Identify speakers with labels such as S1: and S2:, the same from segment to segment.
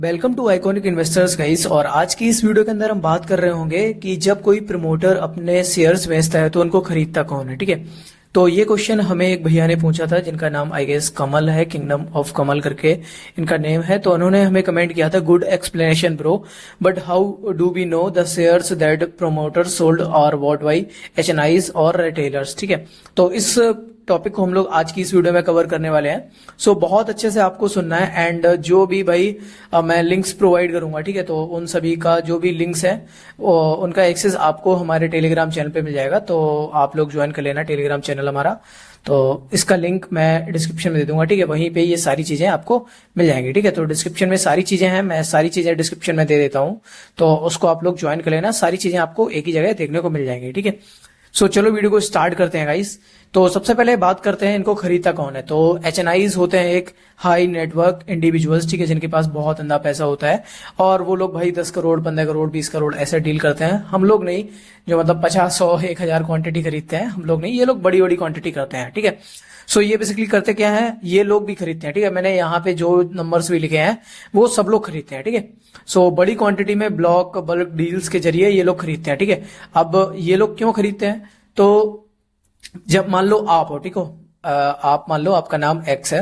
S1: Welcome to Iconic Investors guys. और आज की इस वीडियो के अंदर हम बात कर रहे होंगे कि जब कोई प्रमोटर अपने शेयर्स बेचता है तो उनको खरीदता कौन है। ठीक है, तो ये क्वेश्चन हमें एक भैया ने पूछा था जिनका नाम आई गेस कमल है, किंगडम ऑफ कमल करके इनका नेम है। तो उन्होंने हमें कमेंट किया था, good explanation bro, but how do we know the shares that promoter sold और वॉट बाई एचएनआईज और रिटेलर्स। ठीक है, तो इस टॉपिक को हम लोग आज की इस वीडियो में कवर करने वाले हैं। सो बहुत अच्छे से आपको सुनना है। एंड जो भी भाई मैं लिंक्स प्रोवाइड करूंगा, ठीक है, तो उन सभी का जो भी लिंक्स है उनका एक्सेस आपको हमारे टेलीग्राम चैनल पे मिल जाएगा। तो आप लोग ज्वाइन कर लेना टेलीग्राम चैनल हमारा। तो इसका लिंक मैं डिस्क्रिप्शन में दे दूंगा। ठीक है, वहीं पे ये सारी चीजें आपको मिल जाएंगी। ठीक है, तो डिस्क्रिप्शन में सारी चीजें हैं, मैं सारी चीजें डिस्क्रिप्शन में दे देता हूँ, तो उसको आप लोग ज्वाइन कर लेना। सारी चीजें आपको एक ही जगह देखने को मिल जाएंगी। ठीक है, सो चलो वीडियो को स्टार्ट करते हैं गाइस। तो सबसे पहले बात करते हैं इनको खरीदता कौन है। तो एचएनआईज होते हैं एक हाई नेटवर्क इंडिविजुअल्स, ठीक है, जिनके पास बहुत अंधा पैसा होता है और वो लोग भाई 10 करोड़ 15 करोड़ 20 करोड़ ऐसे डील करते हैं। हम लोग नहीं, जो मतलब 50 100 1000 क्वांटिटी खरीदते हैं, हम लोग नहीं, ये लोग बड़ी बड़ी क्वांटिटी करते हैं। ठीक है, सो ये बेसिकली करते क्या है, ये लोग भी खरीदते हैं। ठीक है, मैंने यहाँ पे जो नंबर्स भी लिखे हैं वो सब लोग खरीदते हैं। ठीक है, सो बड़ी क्वांटिटी में ब्लॉक बल्क डील्स के जरिए ये लोग खरीदते हैं। ठीक है, अब ये लोग क्यों खरीदते हैं, तो जब मान लो आप हो, ठीक हो, आप मान लो आपका नाम एक्स है,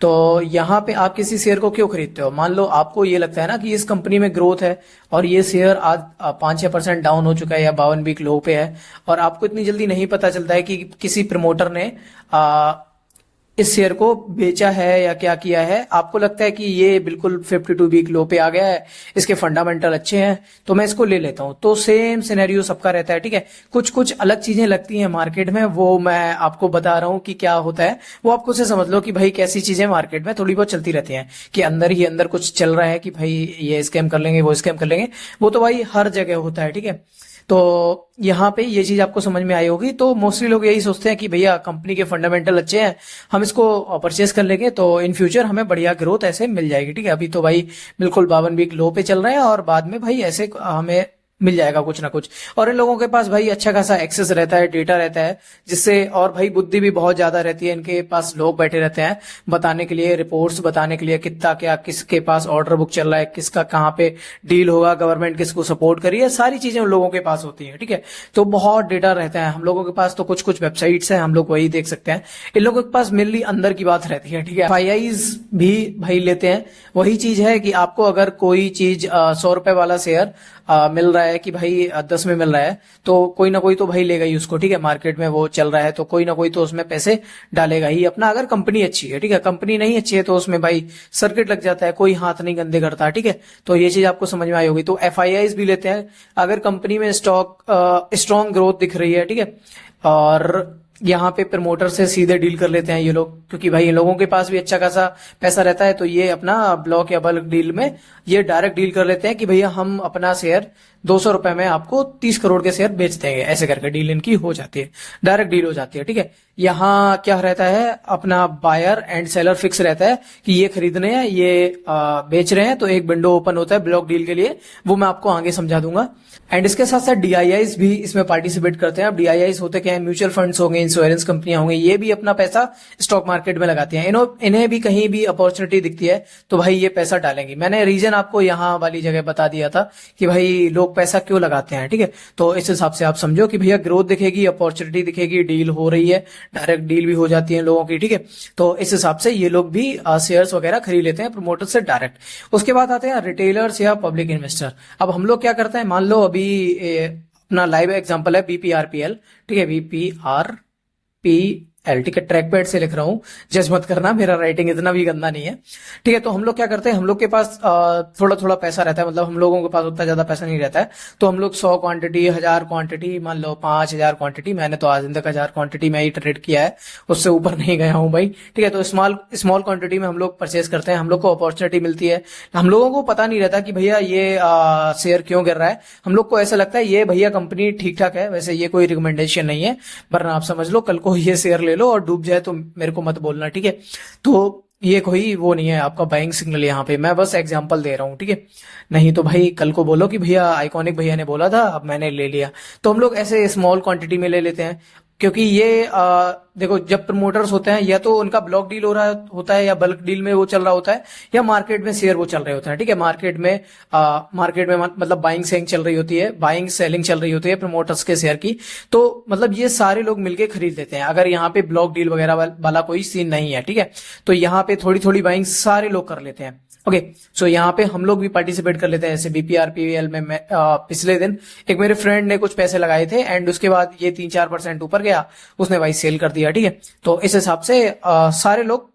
S1: तो यहाँ पे आप किसी शेयर को क्यों खरीदते हो। मान लो आपको ये लगता है ना कि इस कंपनी में ग्रोथ है और ये शेयर आज 5-6% डाउन हो चुका है या 52 वीक लो पे है, और आपको इतनी जल्दी नहीं पता चलता है कि किसी प्रमोटर ने इस शेयर को बेचा है या क्या किया है। आपको लगता है कि ये बिल्कुल 52 वीक लो पे आ गया है, इसके फंडामेंटल अच्छे हैं, तो मैं इसको ले लेता हूं। तो सेम सिनेरियो सबका रहता है। ठीक है, कुछ कुछ अलग चीजें लगती हैं मार्केट में, वो मैं आपको बता रहा हूं कि क्या होता है। वो आप खुद से समझ लो कि भाई कैसी चीजें मार्केट में थोड़ी बहुत चलती रहती हैं, कि अंदर ही अंदर कुछ चल रहा है कि भाई ये स्कैम कर लेंगे वो स्कैम कर लेंगे। वो तो भाई हर जगह होता है। ठीक है, तो यहाँ पे ये चीज आपको समझ में आई होगी। तो मोस्टली लोग यही सोचते हैं कि भैया कंपनी के फंडामेंटल अच्छे हैं, हम इसको परचेस कर लेंगे तो इन फ्यूचर हमें बढ़िया ग्रोथ ऐसे मिल जाएगी। ठीक है, अभी तो भाई बिल्कुल 52 वीक लो पे चल रहे हैं और बाद में भाई ऐसे हमें मिल जाएगा कुछ ना कुछ। और इन लोगों के पास भाई अच्छा खासा एक्सेस रहता है, डेटा रहता है, जिससे और भाई बुद्धि भी बहुत ज्यादा रहती है। इनके पास लोग बैठे रहते हैं बताने के लिए, रिपोर्ट्स बताने के लिए, कितना क्या किसके पास ऑर्डर बुक चल रहा है, किसका कहाँ पे डील होगा, गवर्नमेंट किसको सपोर्ट करी है, सारी चीजें उन लोगों के पास होती है। ठीक है, तो बहुत डेटा रहता है। हम लोगों के पास तो कुछ कुछ वेबसाइट्स हैं, हम लोग वही देख सकते हैं। इन लोगों के पास मेनली अंदर की बात रहती है। ठीक है, एफआईआईज भी भाई लेते हैं। वही चीज है कि आपको अगर कोई चीज 100 रुपए वाला शेयर मिल रहा है कि भाई 10 में मिल रहा है, तो कोई ना कोई तो भाई लेगा ही उसको। ठीक है, मार्केट में वो चल रहा है तो कोई ना कोई तो उसमें पैसे डालेगा ही अपना, अगर कंपनी अच्छी है। ठीक है, कंपनी नहीं अच्छी है तो उसमें भाई सर्किट लग जाता है, कोई हाथ नहीं गंदे करता। ठीक है, तो ये चीज आपको समझ में आई होगी। तो एफआईआईज भी लेते हैं अगर कंपनी में स्ट्रॉन्ग ग्रोथ दिख रही है। ठीक है, और यहाँ पे प्रमोटर से सीधे डील कर लेते हैं ये लोग, क्योंकि भाई इन लोगों के पास भी अच्छा खासा पैसा रहता है, तो ये अपना ब्लॉक या बल्क डील में ये डायरेक्ट डील कर लेते हैं कि भैया हम अपना शेयर 200 रुपए में आपको 30 करोड़ के शेयर बेच देंगे। ऐसे करके डील इनकी हो जाती है, डायरेक्ट डील हो जाती है। ठीक है, यहाँ क्या रहता है, अपना बायर एंड सेलर फिक्स रहता है कि ये खरीदने हैं, ये बेच रहे हैं, तो एक विंडो ओपन होता है ब्लॉक डील के लिए, वो मैं आपको आगे समझा दूंगा। एंड इसके साथ साथ डीआईआईज भी इसमें पार्टिसिपेट करते हैं। अब डीआईआईज होते क्या है, म्यूचुअल फंड्स हो गए, इंश्योरेंस कंपनियां होंगी, ये भी अपना पैसा स्टॉक मार्केट में लगाती हैं। इन्हें भी कहीं भी अपॉर्चुनिटी दिखती है तो भाई ये पैसा डालेंगी। मैंने रीजन आपको यहाँ वाली जगह बता दिया था कि भाई लोग पैसा क्यों लगाते हैं। ठीक है, तो इस हिसाब से आप समझो कि भैया ग्रोथ दिखेगी, अपॉर्चुनिटी दिखेगी, डील हो रही है, डायरेक्ट डील भी हो जाती है लोगों की। ठीक है, तो इस हिसाब से ये लोग भी शेयर्स वगैरह खरीद लेते हैं प्रमोटर से डायरेक्ट। उसके बाद आते हैं रिटेलर्स या पब्लिक इन्वेस्टर। अब हम लोग क्या करते हैं, मान लो अभी अपना लाइव एग्जांपल है बीपीआरपीएल। ठीक है, बीपीआरपीएल। ठीक है, ट्रैक पैड से लिख रहा हूं, जज मत करना, मेरा राइटिंग इतना भी गंदा नहीं है। ठीक है, तो हम लोग क्या करते हैं, हम लोग के पास थोड़ा थोड़ा पैसा रहता है, मतलब हम लोगों के पास उतना ज्यादा पैसा नहीं रहता है, तो हम लोग 100 क्वांटिटी 1000 क्वांटिटी, मान लो 5000 क्वांटिटी, मैंने तो आज तक 1000 क्वांटिटी में ही ट्रेड किया है, उससे ऊपर नहीं गया हूं भाई। ठीक है, तो स्मॉल क्वांटिटी में हम लोग परचेज करते हैं, हम लोग को अपॉर्चुनिटी मिलती है। हम लोगों को पता नहीं रहता कि भैया ये शेयर क्यों गिर रहा है, हम लोग को ऐसा लगता है ये भैया कंपनी ठीक ठाक है, वैसे ये कोई रिकमेंडेशन नहीं है, वरना आप समझ लो कल को ये शेयर ले लो और डूब जाए तो मेरे को मत बोलना। ठीक है, तो ये कोई वो नहीं है आपका बाइंग सिग्नल, यहाँ पे मैं बस एग्जांपल दे रहा हूँ। ठीक है, नहीं तो भाई कल को बोलो कि भैया आइकॉनिक भैया ने बोला था अब मैंने ले लिया। तो हम लोग ऐसे स्मॉल क्वांटिटी में ले लेते हैं। क्योंकि ये देखो, जब प्रमोटर्स होते हैं या तो उनका ब्लॉक डील हो रहा होता है या बल्क डील में वो चल रहा होता है, या मार्केट में शेयर वो चल रहे होते हैं, ठीक है। मार्केट में मतलब बाइंग सेलिंग चल रही होती है, बाइंग सेलिंग चल रही होती है प्रमोटर्स के शेयर की। तो मतलब ये सारे लोग मिलके खरीद लेते हैं, अगर यहाँ पे ब्लॉक डील वगैरह वाला कोई सीन नहीं है, ठीक है। तो यहाँ पे थोड़ी थोड़ी बाइंग सारे लोग कर लेते हैं। ओके, सो यहाँ पे हम लोग भी पार्टिसिपेट कर लेते हैं। जैसे बीपीआरपीएल में पिछले दिन एक मेरे फ्रेंड ने कुछ पैसे लगाए थे एंड उसके बाद ये 3-4% ऊपर गया, उसने भाई सेल कर दिया, ठीक है। तो इस हिसाब से सारे लोग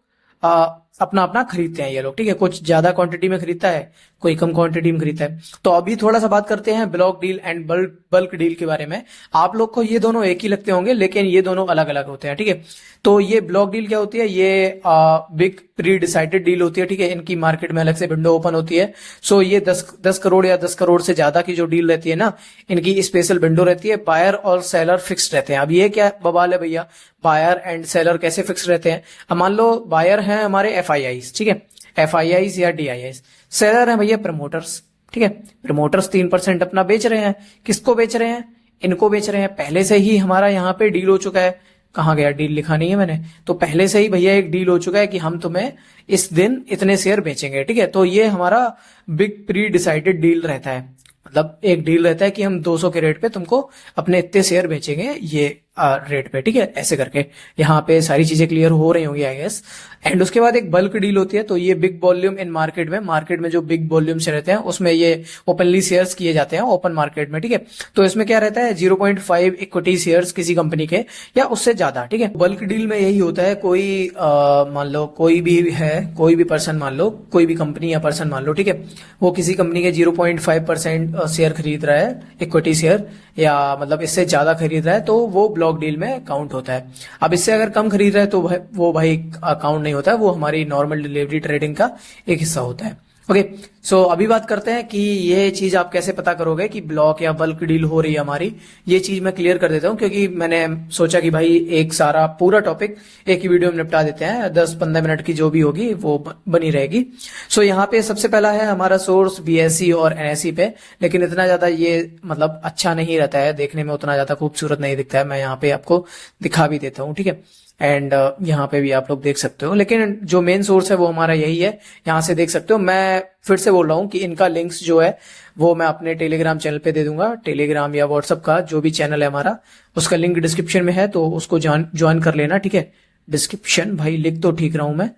S1: अपना अपना खरीदते हैं ये लोग, ठीक है। कुछ ज्यादा क्वांटिटी में खरीदता है, कोई कम क्वांटिटी में खरीदता है। तो अभी थोड़ा सा बात करते हैं block deal and bulk deal के बारे में। आप लोग को ये दोनों एक ही लगते होंगे, लेकिन ये दोनों अलग अलग होते हैं, ठीक है। तो ये ब्लॉक डील क्या होती है, ये बिग प्री डिसाइडेड डील होती है, ठीक है। इनकी मार्केट में अलग से विंडो ओपन होती है। सो ये 10 करोड़ या 10 करोड़ से ज्यादा की जो डील रहती है ना, इनकी स्पेशल विंडो रहती है। बायर और सेलर फिक्स रहते हैं। अब ये क्या बवाल है भैया, बायर एंड सेलर कैसे फिक्स रहते हैं? अब मान लो बायर हैं हमारे एफआईआईज, ठीक है, एफआईआईज या डीआईआईज। सेलर है भैया प्रमोटर्स, ठीक है। प्रमोटर्स 3% अपना बेच रहे हैं। किसको बेच रहे हैं? इनको बेच रहे हैं। पहले से ही हमारा यहाँ पे डील हो चुका है। कहाँ गया डील, लिखा नहीं है मैंने। तो पहले से ही भैया एक डील हो चुका है कि हम तुम्हें इस दिन इतने शेयर बेचेंगे, ठीक है। तो ये हमारा बिग प्री डिसाइडेड डील रहता है। मतलब एक डील रहता है कि हम 200 के रेट पे तुमको अपने इतने शेयर बेचेंगे ये रेट पे, ठीक है। ऐसे करके यहाँ पे सारी चीजें क्लियर हो रही होंगी आई गेस। एंड उसके बाद एक बल्क डील होती है। तो ये बिग वॉल्यूम इन मार्केट में जो बिग वॉल्यूम से रहते हैं उसमें ये ओपनली शेयर्स किए जाते हैं ओपन मार्केट में, ठीक है। तो इसमें क्या रहता है, 0.5 इक्विटी शेयर्स किसी कंपनी के या उससे ज्यादा, ठीक है। बल्क डील में यही होता है, कोई मान लो कोई भी है, कोई भी पर्सन मान लो, कोई भी कंपनी या पर्सन मान लो, ठीक है, वो किसी कंपनी के 0.5% शेयर खरीद रहा है, इक्विटी शेयर, या मतलब इससे ज्यादा खरीद रहा है, तो वो ब्लॉक डील में काउंट होता है। अब इससे अगर कम खरीद रहा है तो वो भाई काउंट नहीं होता है, वो हमारी नॉर्मल डिलीवरी ट्रेडिंग का एक हिस्सा होता है। ओके, सो अभी बात करते हैं कि ये चीज आप कैसे पता करोगे कि ब्लॉक या बल्क डील हो रही है हमारी। ये चीज मैं क्लियर कर देता हूं, क्योंकि मैंने सोचा कि भाई एक सारा पूरा टॉपिक एक ही वीडियो में निपटा देते हैं, 10-15 मिनट की जो भी होगी वो बनी रहेगी। सो यहाँ पे सबसे पहला है हमारा सोर्स बीएसई और एनएसई पे, लेकिन इतना ज्यादा ये मतलब अच्छा नहीं रहता है, देखने में उतना ज्यादा खूबसूरत नहीं दिखता है। मैं यहाँ पे आपको दिखा भी देता हूँ, ठीक है। एंड यहाँ पे भी आप लोग देख सकते हो, लेकिन जो मेन सोर्स है वो हमारा यही है, यहाँ से देख सकते हो। मैं फिर से बोल रहा हूँ कि इनका लिंक्स जो है वो मैं अपने टेलीग्राम चैनल पे दे दूंगा। टेलीग्राम या व्हाट्सअप का जो भी चैनल है हमारा, उसका लिंक डिस्क्रिप्शन में है, तो उसको ज्वाइन कर लेना, ठीक है। डिस्क्रिप्शन भाई लिख तो ठीक रहा हूं मैं,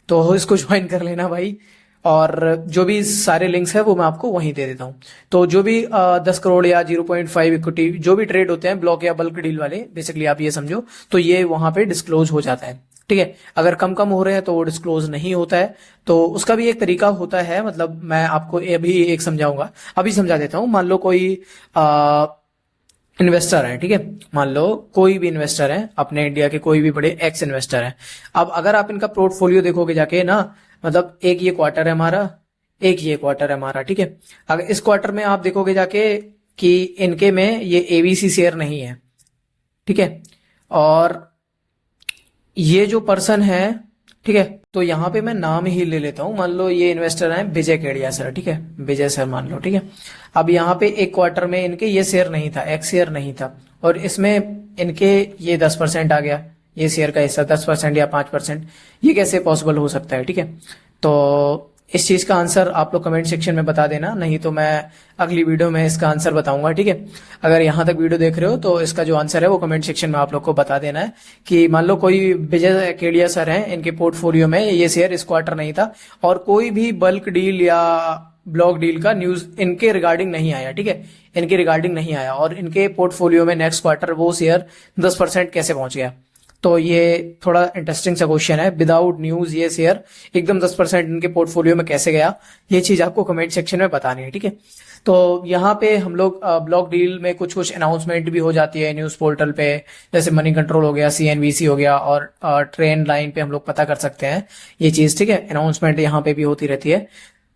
S1: तो इसको ज्वाइन कर लेना भाई। और जो भी सारे लिंक्स है वो मैं आपको वहीं दे देता हूं। तो जो भी 10 करोड़ या 0.5 इक्विटी जो भी ट्रेड होते हैं ब्लॉक या बल्क डील वाले, बेसिकली आप ये समझो, तो ये वहां पे डिस्क्लोज हो जाता है, ठीक है। अगर कम कम हो रहे हैं तो वो डिस्क्लोज नहीं होता है। तो उसका भी एक तरीका होता है, मतलब मैं आपको अभी एक समझाऊंगा, अभी समझा देता हूं। मान लो कोई इन्वेस्टर है, ठीक है, मान लो कोई भी इन्वेस्टर है, अपने इंडिया के कोई भी बड़े एक्स इन्वेस्टर है। अब अगर आप इनका पोर्टफोलियो देखोगे जाके ना, मतलब एक ये क्वार्टर है हमारा, एक ये क्वार्टर है हमारा, ठीक है। अगर इस क्वार्टर में आप देखोगे जाके कि इनके में ये एबीसी शेयर नहीं है, ठीक है। और ये जो पर्सन है, ठीक है, तो यहाँ पे मैं नाम ही ले लेता हूं। मान लो ये इन्वेस्टर है विजय केडिया सर, ठीक है, विजय सर मान लो, ठीक है। अब यहाँ पे एक क्वार्टर में इनके ये शेयर नहीं था, एक्स शेयर नहीं था, और इसमें इनके ये 10% आ गया, ये शेयर का हिस्सा 10% या 5%। ये कैसे पॉसिबल हो सकता है, ठीक है। तो इस चीज का आंसर आप लोग कमेंट सेक्शन में बता देना, नहीं तो मैं अगली वीडियो में इसका आंसर बताऊंगा, ठीक है। अगर यहां तक वीडियो देख रहे हो तो इसका जो आंसर है वो कमेंट सेक्शन में आप लोग को बता देना है कि मान लो कोई विजय केडिया सर हैं, इनके पोर्टफोलियो में ये शेयर इस क्वार्टर नहीं था, और कोई भी बल्क डील या ब्लॉक डील का न्यूज इनके रिगार्डिंग नहीं आया, ठीक है, इनके रिगार्डिंग नहीं आया, और इनके पोर्टफोलियो में नेक्स्ट क्वार्टर वो शेयर 10% कैसे पहुंच गया। तो ये थोड़ा इंटरेस्टिंग सा क्वेश्चन है, विदाउट न्यूज ये शेयर एकदम 10% इनके पोर्टफोलियो में कैसे गया, ये चीज आपको कमेंट सेक्शन में बतानी है, ठीक है। तो यहाँ पे हम लोग ब्लॉक डील में कुछ कुछ अनाउंसमेंट भी हो जाती है न्यूज पोर्टल पे, जैसे मनी कंट्रोल हो गया, सीएनबीसी हो गया, और ट्रेन लाइन पे हम लोग पता कर सकते हैं ये चीज, ठीक है। अनाउंसमेंट यहाँ पे भी होती रहती है।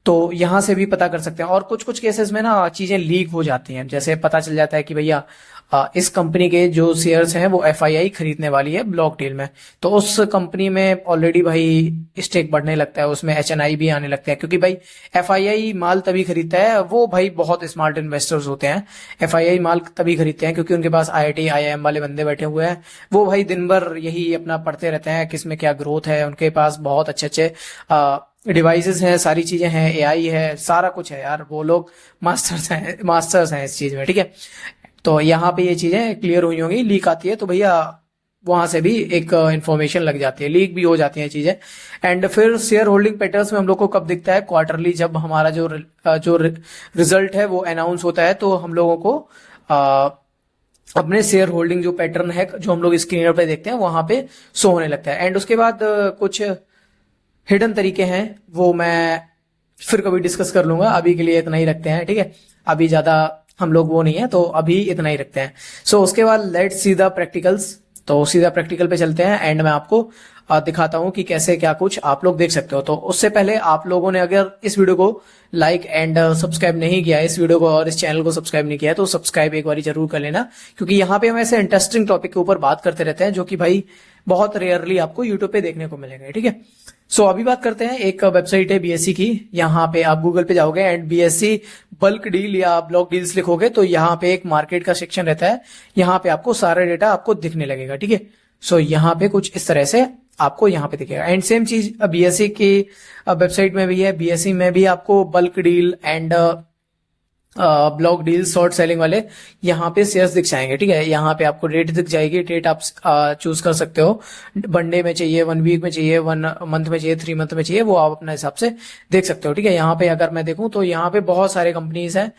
S1: तो यहाँ से भी पता कर सकते हैं। और कुछ कुछ केसेस में ना चीजें लीक हो जाती हैं, जैसे पता चल जाता है कि भैया इस कंपनी के जो शेयर्स हैं वो एफआईआई खरीदने वाली है ब्लॉक डील में, तो उस कंपनी में ऑलरेडी भाई स्टेक बढ़ने लगता है, उसमें एचएनआई भी आने लगते हैं, क्योंकि भाई एफआईआई माल तभी खरीदता है, वो भाई बहुत स्मार्ट इन्वेस्टर्स होते हैं। एफआईआई माल तभी खरीदते हैं क्योंकि उनके पास आईआईटी आईआईएम वाले बंदे बैठे हुए हैं, वो भाई दिन भर यही अपना पढ़ते रहते हैं किसमें क्या ग्रोथ है, उनके पास बहुत अच्छे अच्छे डिवाइसेस हैं, सारी चीजें हैं, एआई है, सारा कुछ है यार, वो लोग मास्टर्स हैं इस चीज में, ठीक है। तो यहाँ पे ये चीजें क्लियर हुई होंगी, लीक आती है तो भैया वहां से भी एक इंफॉर्मेशन लग जाती है, लीक भी हो जाती है चीजें। एंड फिर शेयर होल्डिंग पैटर्न्स में हम लोग को कब दिखता है, क्वार्टरली जब हमारा जो रिजल्ट है वो अनाउंस होता है, तो हम लोगों को अपने शेयर होल्डिंग जो पैटर्न है जो हम लोग स्क्रीन पे देखते हैं वहां पे शो होने लगता है। एंड उसके बाद कुछ हिडन तरीके हैं, वो मैं फिर कभी डिस्कस कर लूंगा, अभी के लिए इतना ही रखते हैं, ठीक है। अभी ज्यादा हम लोग वो नहीं है, तो अभी इतना ही रखते हैं। सो उसके बाद लेट्स सी द प्रैक्टिकल्स, तो सीधा प्रैक्टिकल पे चलते हैं एंड मैं आपको दिखाता हूं कि कैसे क्या कुछ आप लोग देख सकते हो। तो उससे पहले आप लोगों ने अगर इस वीडियो को लाइक एंड सब्सक्राइब नहीं किया है, इस वीडियो को और इस चैनल को सब्सक्राइब नहीं किया है, तो सब्सक्राइब एक बार जरूर कर लेना, क्योंकि यहाँ पे हम ऐसे इंटरेस्टिंग टॉपिक के ऊपर बात करते रहते हैं जो कि भाई बहुत रेयरली आपको यूट्यूब पे देखने को मिलेंगे, ठीक है। सो अभी बात करते हैं, एक वेबसाइट है बीएससी की, यहाँ पे आप गूगल पे जाओगे एंड बीएससी बल्क डील या ब्लॉक डील्स लिखोगे तो यहाँ पे एक मार्केट का सेक्शन रहता है, यहाँ पे आपको सारा डेटा आपको दिखने लगेगा, ठीक है। सो यहाँ पे कुछ इस तरह से आपको यहाँ पे दिखेगा। एंड सेम चीज बीएससी की वेबसाइट में भी है, बीएससी में भी आपको bulk deal and block deal short selling वाले यहाँ पे शेयर्स दिख जाएंगे, ठीक है। यहाँ पे आपको डेट दिख जाएगी, डेट आप चूज कर सकते हो, वन डे में चाहिए, 1 वीक में चाहिए, 1 मंथ में चाहिए, 3 मंथ में चाहिए, वो आप अपने हिसाब से देख सकते हो, ठीक है। यहाँ पे अगर मैं देखूं तो यहाँ पे बहुत सारे कंपनीज हैं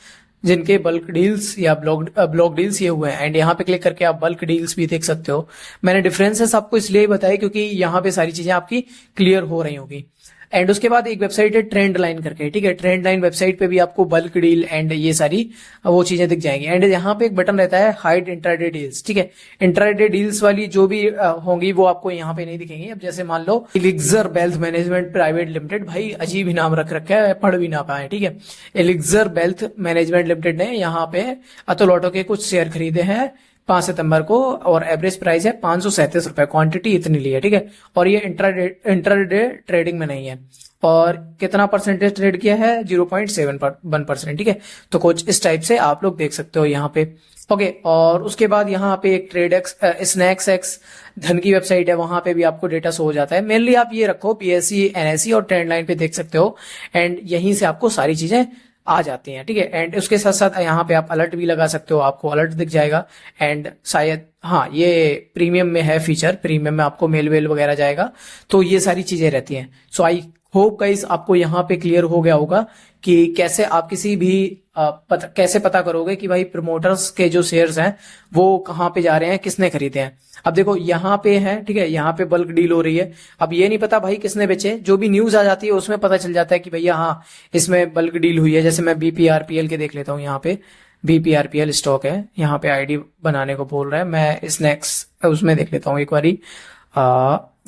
S1: जिनके बल्क डील्स या ब्लॉक डील्स ये हुए हैं, एंड यहाँ पे क्लिक करके आप बल्क डील्स भी देख सकते हो। मैंने डिफरेंसेस आपको इसलिए बताया क्योंकि यहाँ पे सारी चीजें आपकी क्लियर हो रही होगी। एंड उसके बाद एक वेबसाइट है ट्रेंड लाइन करके, ठीक है। ट्रेंड लाइन वेबसाइट पे भी आपको बल्क डील एंड ये सारी वो चीजें दिख जाएंगी। एंड यहाँ पे एक बटन रहता है हाइड इंट्राडे डील्स, ठीक है। इंट्राडे डील्स वाली जो भी होंगी वो आपको यहाँ पे नहीं दिखेंगी। अब जैसे मान लो elixir wealth management private limited, भाई अजीब ही नाम रख रखा है, पढ़ भी ना पाए, ठीक है। एलिक्सर वेल्थ मैनेजमेंट लिमिटेड ने यहाँ पे अतुल ऑटो के कुछ शेयर खरीदे हैं 5 सितंबर को, और एवरेज प्राइस है 537 रुपए, क्वांटिटी इतनी ली है, ठीक है। और ये इंट्राडे ट्रेडिंग में नहीं है, और कितना परसेंटेज ट्रेड किया है 0.71%, ठीक है। तो कुछ इस टाइप से आप लोग देख सकते हो यहाँ पे, ओके। और उसके बाद यहाँ पे एक ट्रेड एक्स स्नैक्स एक्स धन की वेबसाइट है, वहां पे भी आपको डेटा शो हो जाता है। मेनली आप ये रखो पीएससी एनएससी और ट्रेंड लाइन पे देख सकते हो, एंड यहीं से आपको सारी चीजें आ जाती हैं, ठीक है। एंड उसके साथ साथ यहाँ पे आप अलर्ट भी लगा सकते हो, आपको अलर्ट दिख जाएगा। एंड शायद हाँ, ये प्रीमियम में है फीचर, प्रीमियम में आपको मेल वेल वगैरह जाएगा, तो ये सारी चीजें रहती हैं। सो आई होप गाइस आपको यहाँ पे क्लियर हो गया होगा कि कैसे आप किसी भी कैसे पता करोगे कि भाई प्रमोटर्स के जो शेयर्स हैं वो कहाँ पे जा रहे हैं, किसने खरीदे हैं। अब देखो यहाँ पे है, ठीक है, यहाँ पे बल्क डील हो रही है। अब ये नहीं पता भाई किसने बेचे, जो भी न्यूज आ जाती है उसमें पता चल जाता है कि भैया हाँ इसमें बल्क डील हुई है। जैसे मैं बीपीआरपीएल के देख लेता हूँ, यहाँ पे बीपीआरपीएल स्टॉक है, यहाँ पे आईडी बनाने को बोल रहा है, मैं स्नैक्स उसमें देख लेता हूँ एक बारी।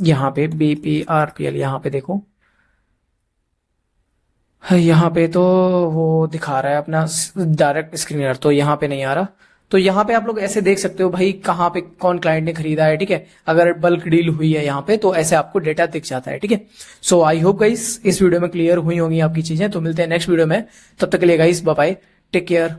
S1: यहाँ पे बीपीआरपीएल, यहाँ पे देखो, यहाँ पे तो वो दिखा रहा है अपना डायरेक्ट स्क्रीनर, तो यहाँ पे नहीं आ रहा। तो यहाँ पे आप लोग ऐसे देख सकते हो भाई कहाँ पे कौन क्लाइंट ने खरीदा है, ठीक है। अगर बल्क डील हुई है यहाँ पे तो ऐसे आपको डेटा दिख जाता है, ठीक है। सो आई होप गाइस इस वीडियो में क्लियर हुई होंगी आपकी चीजें। तो मिलते हैं नेक्स्ट वीडियो में, तब तक के लिए guys bye bye, take care.